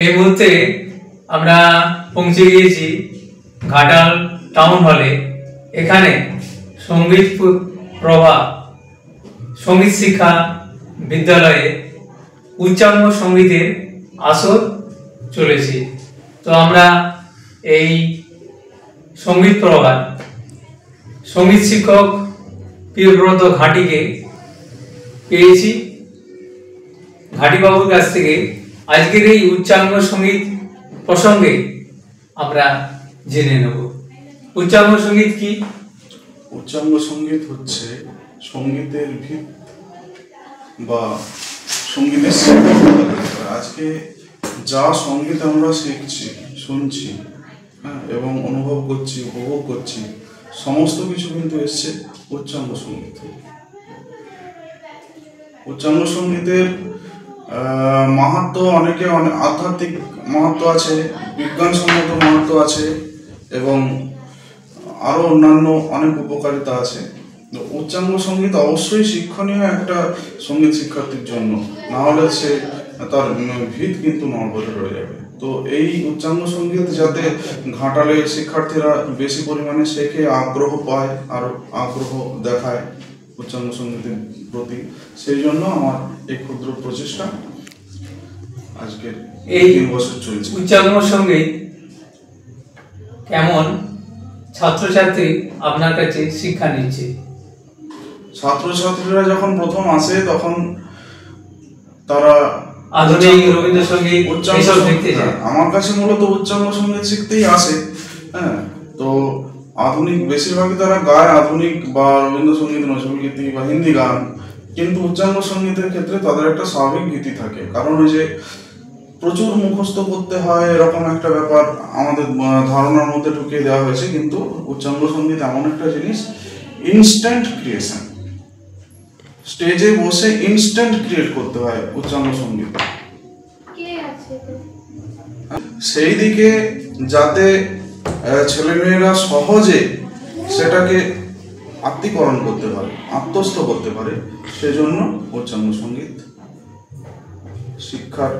এই মুহূর্তে আমরা পৌঁছে গিয়েছি ঘাটাল টাউন হলে। এখানে সঙ্গীত প্রভা সঙ্গীত শিক্ষা বিদ্যালয়ে উচ্চাঙ্গ সঙ্গীতের আসর চলেছে। তো আমরা এই সঙ্গীত প্রভার সঙ্গীত শিক্ষক প্রিয়ব্রত ঘাটিকে পেয়েছি। ঘাটিবাবুর কাছ থেকে আজকের এই উচ্চাঙ্গ সঙ্গীত প্রসঙ্গে আমরা জেনে নেব। উচ্চাঙ্গ সঙ্গীত কি? উচ্চাঙ্গ সঙ্গীত হচ্ছে সঙ্গীতের ভিত বা সঙ্গীতের আজকে যা সঙ্গীত আমরা শিখছি, শুনছি, এবং অনুভব করছি, উপভোগ করছি, সমস্ত কিছু কিন্তু এসছে উচ্চাঙ্গ সঙ্গীত থেকে। উচ্চাঙ্গ সঙ্গীতের মাহাত্ম্য অনেক আধ্যাত্মিক মাহাত্ম্য আছে, বিজ্ঞানসম্মত মাহাত্ম্য আছে এবং আরও অন্যান্য অনেক উপকারিতা আছে। তো উচ্চাঙ্গ সঙ্গীত অবশ্যই শিক্ষণীয় একটা সঙ্গীত শিক্ষার্থীর জন্য, না হলে সে তার ভিত কিন্তু নড়বড়ে রয়ে যাবে। তো এই উচ্চাঙ্গ সঙ্গীত যাতে ঘাটালের শিক্ষার্থীরা বেশি পরিমাণে শেখে, আগ্রহ পায়, আর আগ্রহ দেখায় উচ্চাঙ্গ সঙ্গীতের প্রতি, সেই জন্য আমার এই ক্ষুদ্র প্রচেষ্টা আজকের এই 3 বছর চলছে। উচ্চাঙ্গ সঙ্গীত কেমন ছাত্রছাত্রী আপনার কাছে শিক্ষা নিচ্ছে? ছাত্রছাত্রীরা যখন প্রথম আসে তখন তারা আধুনিক রবীন্দ্রসঙ্গীত এইসব দেখতে যায়। আমার কাছে মূলত উচ্চাঙ্গ সঙ্গীত শিখতেই আসে। তো আধুনিক বেশিরভাগই তারা গায় আধুনিক বা রবীন্দ্রসঙ্গীত, নজরুলগীতি বা হিন্দি গান, কিন্তু উচ্চাঙ্গ সঙ্গীতের ক্ষেত্রে তাদের একটা স্বাভাবিক গীতি থাকে। কারণ ওই যে প্রচুর মুখস্থ করতে হয় এরকম একটা ব্যাপার আমাদের ধারণার মধ্যে ঢুকিয়ে দেওয়া হয়েছে, কিন্তু উচ্চাঙ্গ সঙ্গীত এমন একটা জিনিস, ইনস্ট্যান্ট ক্রিয়েশন, স্টেজে বসে ইনস্ট্যান্ট ক্রিয়েট করতে হয় উচ্চাঙ্গ সঙ্গীত। সেই দিকে যাতে ছেলেমেয়েরা সহজে সেটাকে আত্মীকরণ করতে পারে, আত্মস্থ করতে পারে, সেজন্য উচ্চাঙ্গ সঙ্গীত শিক্ষার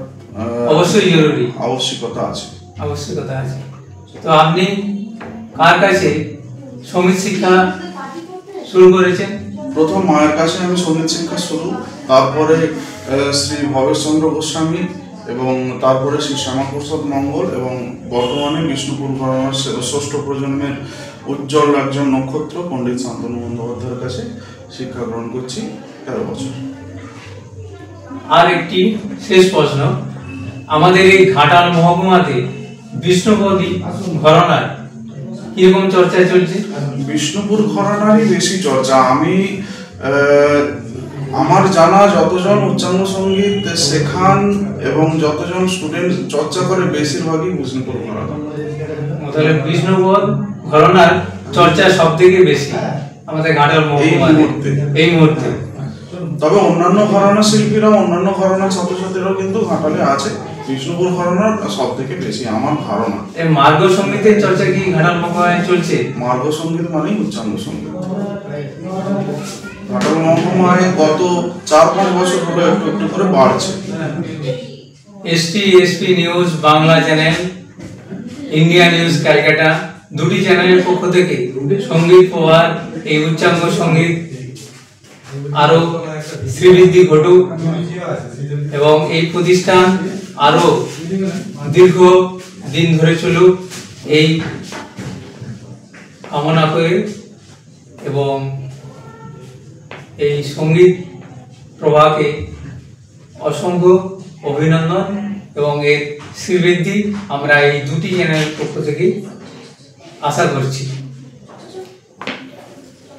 অবশ্যই জরুরি, আবশ্যকতা আছে। তো আপনি কার কাছে সঙ্গীত শিক্ষা শুরু করেছেন? প্রথম মায়ের কাছে আমি সঙ্গীত শিক্ষা শুরু, তারপরে শ্রী ভবেশচন্দ্র গোস্বামী, এবং তারপরে শ্রী শ্যামাপ্রসাদ মঙ্গল, এবং বর্তমানে বিষ্ণুপুর ঘরানার 6ষ্ঠ প্রজন্মের উজ্জ্বল একজন নক্ষত্র পণ্ডিত শান্তনু বন্দ্যোপাধ্যায়ের কাছে শিক্ষা গ্রহণ করছি 13 বছর। আর একটি শেষ প্রশ্ন, আমাদের এই ঘাটাল মহকুমাতে বিষ্ণুপুর ঘরানার কিরকম চর্চা চলছে? বিষ্ণুপুর ঘরানারই বেশি চর্চা। আমি আমার জানা যতজন উচ্চাঙ্গ সঙ্গীত শেখান এবং যতজন স্টুডেন্ট চর্চা করে, বেশিরভাগই বিষ্ণুপুর ঘরানা। তাহলে বিষ্ণুপুর ঘরানার চর্চা সব থেকে বেশি আমাদের ঘাটাল মহকুমাতে এই মুহূর্তে। তবে অন্যান্য ঘরানা শিল্পীরা, অন্যান্য ঘরানা ছাত্রছাত্রীরাও কিন্তু ঘাটালে আছে, বিষ্ণুপুর ঘরানার সব থেকে বেশি আমার ধারণা। এই মার্গ সঙ্গীতের চর্চা কি ঘাটাল মহকুমায় চলছে? মার্গ সঙ্গীত মানেই উচ্চাঙ্গ সঙ্গীত। ঘাটাল মহকুমায় গত 4-5 বছর হলো একটু একটু করে বাড়ছে। SP news Bangla channel, India news Calcutta, দুটি চ্যানেলের পক্ষ থেকে সঙ্গীত প্রভার এই উচ্চাঙ্গ সঙ্গীত আরো শ্রীবৃদ্ধি ঘটুক এবং এই প্রতিষ্ঠান আরো দীর্ঘ দিন ধরে চলুক, এই কামনা করে এবং এই সঙ্গীত প্রভাকে অসংখ্য অভিনন্দন এবং এর শ্রীবৃদ্ধি আমরা এই দুটি চ্যানেলের পক্ষ থেকে আশা করছি।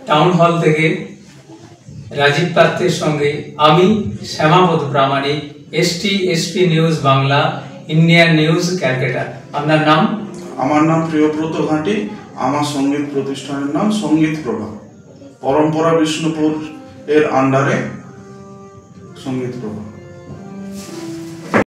টাউন হল থেকে রাজীব পাত্রের সঙ্গে আমি Shyamapada Pramanik, SP news Bangla, Indian news Calcutta. আপনার নাম? আমার নাম প্রিয়ব্রত ঘাটি। আমার সঙ্গীত প্রতিষ্ঠানের নাম সঙ্গীত প্রভা, পরম্পরা বিষ্ণুপুর এর আন্ডারে সঙ্গীত প্রভা।